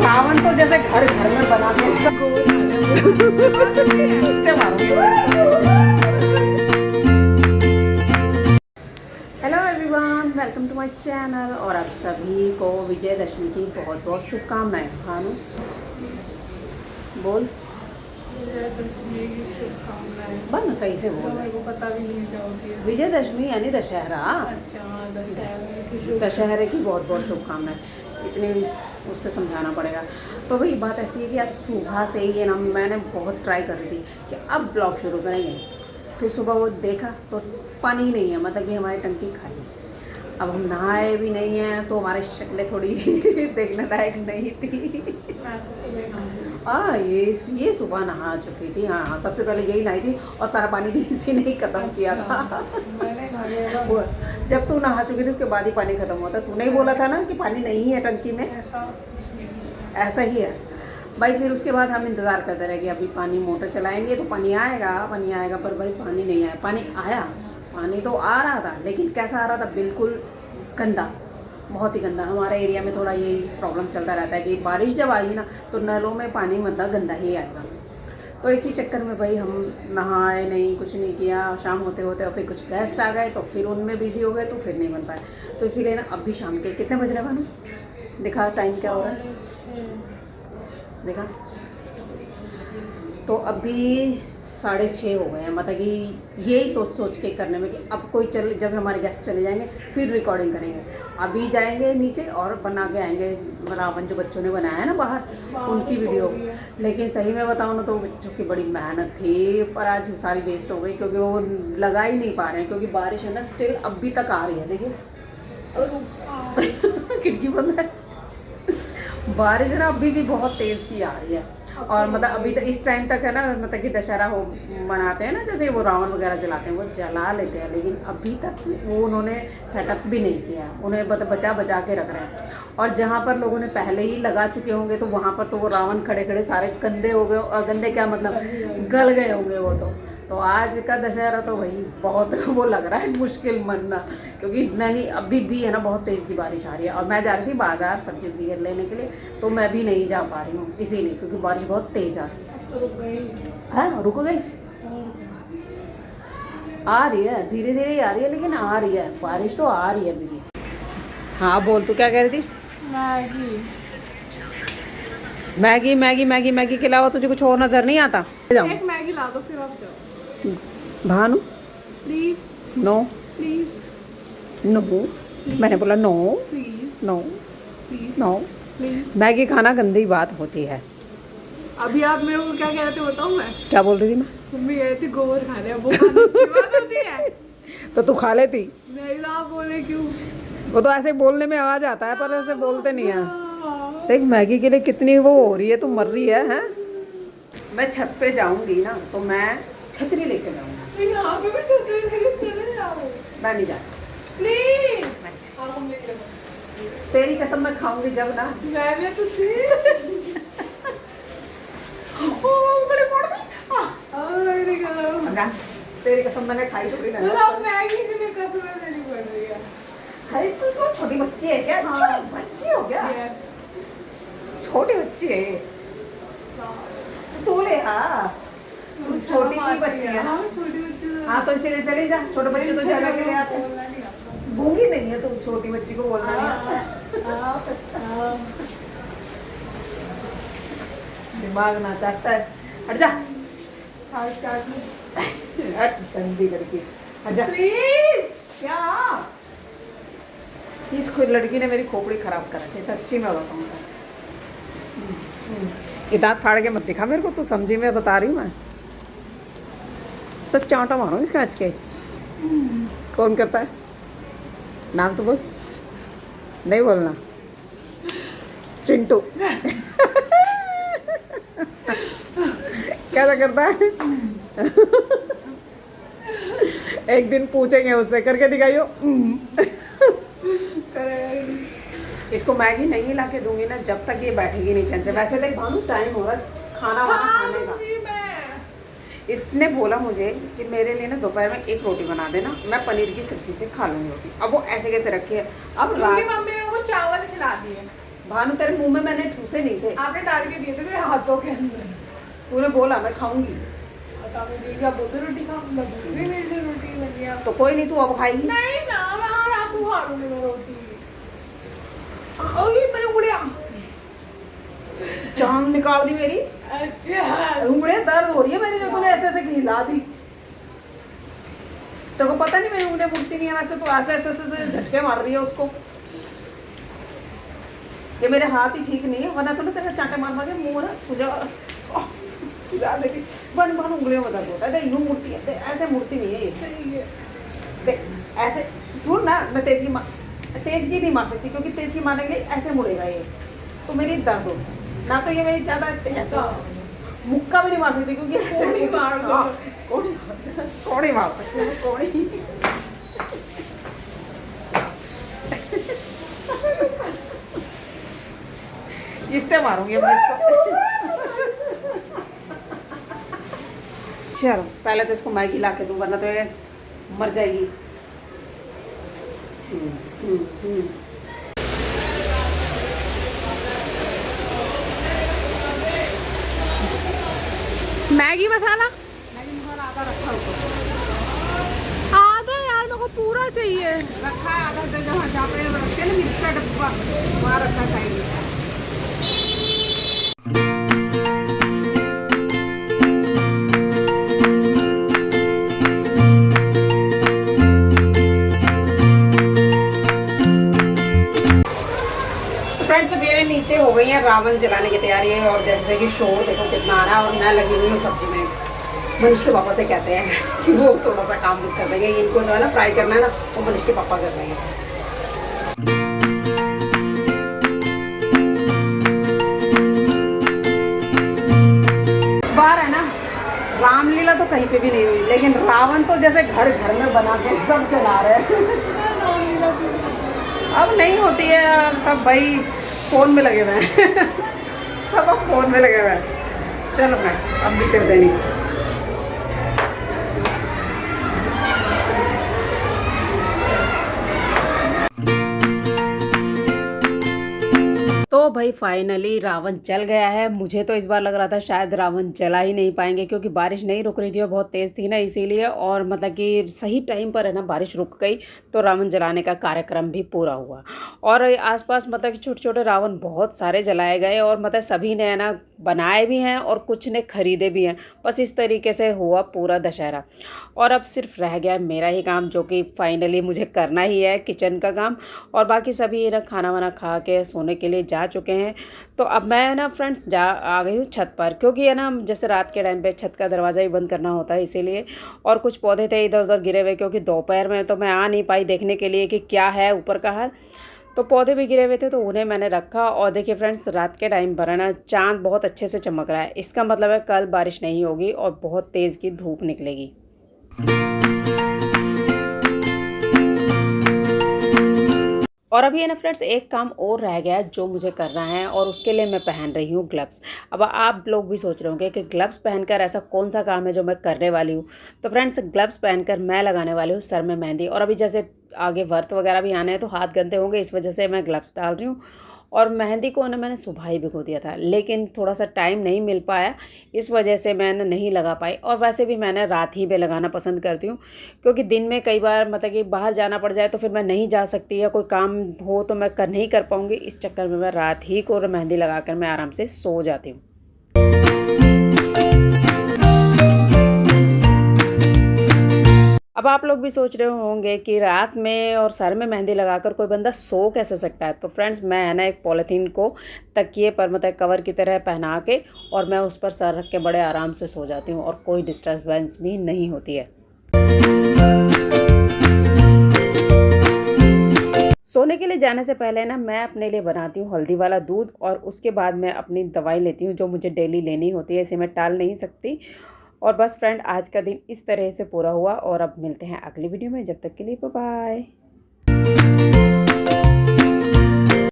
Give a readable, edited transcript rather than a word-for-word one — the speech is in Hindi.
रावण तो जैसे घर घर में बना के hello everyone, welcome to my channel. और आप सभी को विजयदशमी की बहुत बहुत शुभकामनाएं। भानु बोल। विजयदशमी की शुभकामनाएं। बन सही से बोल। मेरे को पता भी नहीं क्या होती है। विजयदशमी यानी दशहरा। अच्छा, दशहरे की बहुत बहुत शुभकामनाएं। इतनी उससे समझाना पड़ेगा। तो भाई बात ऐसी है कि आज सुबह से ही है ना, मैंने बहुत ट्राई कर रही थी कि अब ब्लॉग शुरू करेंगे। फिर सुबह वो देखा तो पानी ही नहीं है, मतलब कि हमारी टंकी खाली है। अब हम नहाए भी नहीं हैं तो हमारी शक्लें थोड़ी देखने लायक नहीं थी। हाँ, ये सुबह नहा चुकी थी। हाँ, सबसे पहले यही नहाई थी और सारा पानी भी इसी ने ही ख़त्म किया था। जब तू नहा चुकी थी उसके बाद ही पानी ख़त्म हुआ था। तूने ही बोला था ना कि पानी नहीं है टंकी में। ऐसा ही है भाई। फिर उसके बाद हम इंतज़ार करते रहे कि अभी पानी मोटर चलाएंगे तो पानी आएगा, पर भाई पानी नहीं आया। पानी आया, पानी तो आ रहा था, लेकिन कैसा आ रहा था, बिल्कुल गंदा, बहुत ही गंदा। हमारे एरिया में थोड़ा यही प्रॉब्लम चलता रहता है कि बारिश जब आएगी ना तो नलों में पानी मतलब गंदा ही आएगा। तो इसी चक्कर में भाई हम नहाए नहीं, कुछ नहीं किया। शाम होते होते और फिर कुछ गेस्ट आ गए तो फिर उनमें बिजी हो गए तो फिर नहीं बन पाए। तो इसीलिए ना अभी शाम के कितने बज रहे हैं भानु? देखा टाइम क्या हो रहा है, देखा तो अभी 6:30 हो गए हैं। मतलब कि यही सोच के करने में कि अब कोई जब हमारे गेस्ट चले जाएंगे फिर रिकॉर्डिंग करेंगे। अभी जाएंगे नीचे और बना के आएंगे रावण जो बच्चों ने बनाया है ना बाहर, उनकी वीडियो। लेकिन सही में बताऊँ ना तो बच्चों की बड़ी मेहनत थी, पर आज सारी वेस्ट हो गई क्योंकि वो लगा ही नहीं पा रहे हैं, क्योंकि बारिश है ना स्टिल अभी तक आ रही है। देखिए खिड़की बंद है। बारिश ना अभी भी बहुत तेज़ की आ रही है। और मतलब अभी तो इस टाइम तक है ना, मतलब कि दशहरा हो मनाते हैं ना, जैसे वो रावण वगैरह जलाते हैं वो जला लेते हैं, लेकिन अभी तक वो उन्होंने सेटअप भी नहीं किया। उन्हें बचा के रख रहे हैं। और जहाँ पर लोगों ने पहले ही लगा चुके होंगे तो वहाँ पर तो वो रावण खड़े खड़े सारे गंदे हो गए। और गंदे क्या मतलब, गल गए होंगे वो तो आज का दशहरा तो भाई बहुत वो लग रहा है मुश्किल मनना, क्योंकि नहीं अभी भी है ना बहुत तेज़ की बारिश आ रही है। और मैं जा रही थी बाज़ार सब्जी लेने के लिए, तो मैं भी नहीं जा पा रही हूँ इसीलिए, क्योंकि बारिश बहुत तेज़ आ रही है। तो रुक गई। हाँ, रुक गई। आ रही है, धीरे धीरे ही आ रही है, लेकिन आ रही है बारिश, तो आ रही है अभी भी। हाँ बोल, तू क्या कह रही थी? मैगी के अलावा तुझे कुछ और नज़र नहीं आता? एक मैगी ला दो फिर आप जाओ। Bhanu please no, please no, मैंने बोला no, please no, please no. Please. Maggi खाना गंदी बात होती है। अभी आप मेरे को क्या कह रहे थे बताऊँ मैं? क्या बोल रही थी मैं? मम्मी कह रही थी गोबर खाने, अब वो खाने की बात होती है। तो तू खा लेती। नहीं तो आप बोले क्यों? वो तो ऐसे बोलने में आ जाता है, पर ऐसे बोलते नहीं है। देख मैगी के लिए कितनी वो हो रही है, तू मर रही है, हैं? मैं छत पे जाऊंगी ना तो मैं छतरी लेके जाऊंगी। यहाँ पे भी छतरी लेके चले जाओ। मैं नहीं जा, प्लीज। मैं आप मेरी कसम। तेरी कसम मैं खाऊंगी जब ना। मैंने तो बड़े मोड़ दी। मेरी कसम। तेरी कसम मैंने खाई थोड़ी ना। मतलब मैगी के लिए कसम लेनी पड़ रही है। अरे तू तो छोटी बच्ची है क्या? हाँ। छोटी बच्ची हो क्या? छोटी बच्ची है तो ले। हाँ तू छोटी की बच्ची है ना। हाँ, छोटी बच्ची। हाँ तो इसीलिए चले जा। छोटे बच्चे तो ज्यादा के लिए आते हैं। गूंगी नहीं है तू, छोटी बच्ची को बोलना नहीं आता। दिमाग ना चाहता है। हट जा, हट गंदी लड़की, हट जा। क्या इस लड़की ने मेरी खोपड़ी खराब कर रखी है, सच्ची में बताऊँ। ये दांत फाड़ के मत दिखा मेरे को, तू समझी मैं बता रही हूँ। मैं सच चांटा मारूंगी कांच के। कौन करता है? नाम तो बोल। नहीं बोलना। चिंटू। कैसा करता है? एक दिन पूछेंगे उससे, करके दिखाइयो। इसको मैगी नहीं ला के दूंगी ना जब तक ये बैठेगी नहीं चैन से। वैसे देख भानु टाइम हो रहा खाना वाना खाने का। इसने बोला मुझे कि मेरे लिए ना दोपहर में एक रोटी बना देना, मैं पनीर की सब्जी से खा लूँगी रोटी। अब वो ऐसे कैसे रखी है? अब रात मम्मी ने वो चावल खिला दिए। भानु तेरे मुंह में मैंने ठूसे नहीं थे, आपने डाल के दिए थे मेरे हाथों के अंदर। तूने बोला मैं खाऊंगी, और आपने दी क्या बोलते रोटी खाऊंगा, दूसरी मेरी लिए रोटी बन गया। तो कोई नहीं, तू अब खाएगी। नहीं ना, मैं हाँ रात को खा लूंगी मैं रोटी। ओए मेरी उंगलियां, जान निकाल दी मेरी, अच्छा उंगलियां दर्द हो रही है मेरी, जो तूने ऐसे ऐसे हिला दी। तेरे को पता नहीं मेरी उंगलियां मुड़ती नहीं है, वैसे तो ऐसे ऐसे ऐसे झटके मार रही है उसको। ये मेरे हाथ ही ठीक नहीं है, वरना तो ना तेरा चांटे मार मार के मुंह ना सुझा देगी। बन बन उंगलियों में दर्द होता है, यूं मुड़ती है, ऐसे मुड़ती नहीं है ये। देख ऐसे सुन ना, मैं तेज की नहीं मार सकती, क्योंकि तेज की मारने के लिए ऐसे मुड़ेगा ये, तो मेरी दर्द होता है ना। तो ये मेरी ज़्यादा ऐसा मुक्का भी नहीं मार सकती, क्योंकि ऐसे कोड़ी मार दो। कोड़ी मार सकती हूँ, कोड़ी। इससे मारूंगी मैं इसको। चलो पहले तो इसको मैगी ला के दूँ, वरना तो ये मर जाएगी। मैगी मसाला आधा रखा ऊपर, आधा यार, मेरे को पूरा चाहिए। रखा है आधा, जहाँ पे रखते हैं ना मिर्च का डब्बा, वहाँ रखा साइड में। फ्रेंड्स मेरे नीचे हो गई है रावण जलाने की तैयारी है, और जैसे कि शोर देखो कितना आ रहा है, और मैं लगी हुई हूँ सब्जी में। मनीष के पापा से कहते हैं कि वो थोड़ा सा काम बुक कर देंगे, इनको जो है ना फ्राई करना है ना, वो मनीष के पापा कर देंगे। बार है ना, रामलीला तो कहीं पे भी नहीं हुई, लेकिन रावण तो जैसे घर घर में बना के सब चला रहे हैं। अब नहीं होती है, अब सब भाई फोन में लगे हुए हैं। सब अब फोन में लगे हुए हैं। चलो मैं अब भी चलते नहीं। तो भाई फाइनली रावण जल गया है। मुझे तो इस बार लग रहा था शायद रावण जला ही नहीं पाएंगे, क्योंकि बारिश नहीं रुक रही थी और बहुत तेज़ थी ना, इसीलिए। और मतलब कि सही टाइम पर है ना बारिश रुक गई, तो रावण जलाने का कार्यक्रम भी पूरा हुआ। और आसपास मतलब कि छोटे छोटे रावण बहुत सारे जलाए गए, और मतलब सभी ने है ना बनाए भी हैं और कुछ ने खरीदे भी हैं। बस इस तरीके से हुआ पूरा दशहरा। और अब सिर्फ रह गया मेरा ही काम, जो कि फाइनली मुझे करना ही है, किचन का काम। और बाकी सभी ना खाना वाना खा के सोने के लिए जा चुके हैं। तो अब मैं ना फ्रेंड्स आ गई हूँ छत पर, क्योंकि है ना जैसे रात के टाइम पे छत का दरवाज़ा ही बंद करना होता है, इसीलिए। और कुछ पौधे थे इधर उधर गिरे हुए, क्योंकि दोपहर में तो मैं आ नहीं पाई देखने के लिए कि क्या है ऊपर का हाल। तो पौधे भी गिरे हुए थे, तो उन्हें मैंने रखा। और देखिए फ्रेंड्स, रात के टाइम पर है ना चाँद बहुत अच्छे से चमक रहा है। इसका मतलब है कल बारिश नहीं होगी और बहुत तेज़ की धूप निकलेगी। और अभी है ना फ्रेंड्स, एक काम और रह गया है जो मुझे करना है, और उसके लिए मैं पहन रही हूँ ग्लव्स। अब आप लोग भी सोच रहे होंगे कि ग्लव्स पहनकर ऐसा कौन सा काम है जो मैं करने वाली हूँ। तो फ्रेंड्स, ग्लव्स पहनकर मैं लगाने वाली हूँ सर में मेहंदी। और अभी जैसे आगे व्रत वगैरह भी आने हैं, तो हाथ गंदे होंगे, इस वजह से मैं ग्लव्स डाल रही हूँ। और मेहंदी को ना मैंने सुबह ही भिगो दिया था, लेकिन थोड़ा सा टाइम नहीं मिल पाया, इस वजह से मैंने नहीं लगा पाई। और वैसे भी मैंने रात ही में लगाना पसंद करती हूँ, क्योंकि दिन में कई बार मतलब कि बाहर जाना पड़ जाए तो फिर मैं नहीं जा सकती, या कोई काम हो तो मैं नहीं कर पाऊँगी। इस चक्कर में मैं रात ही को मेहंदी लगाकर मैं आराम से सो जाती हूँ। अब आप लोग भी सोच रहे होंगे कि रात में और सर में मेहंदी लगाकर कोई बंदा सो कैसे सकता है। तो फ्रेंड्स, मैं है ना एक पॉलीथीन को तकिए पर मतलब कवर की तरह पहना के, और मैं उस पर सर रख के बड़े आराम से सो जाती हूँ, और कोई डिस्टर्बेंस भी नहीं होती है। सोने के लिए जाने से पहले ना मैं अपने लिए बनाती हूँ हल्दी वाला दूध, और उसके बाद मैं अपनी दवाई लेती हूँ जो मुझे डेली लेनी होती है, इसे मैं टाल नहीं सकती। और बस फ्रेंड, आज का दिन इस तरह से पूरा हुआ, और अब मिलते हैं अगली वीडियो में। जब तक के लिए बाय बाय।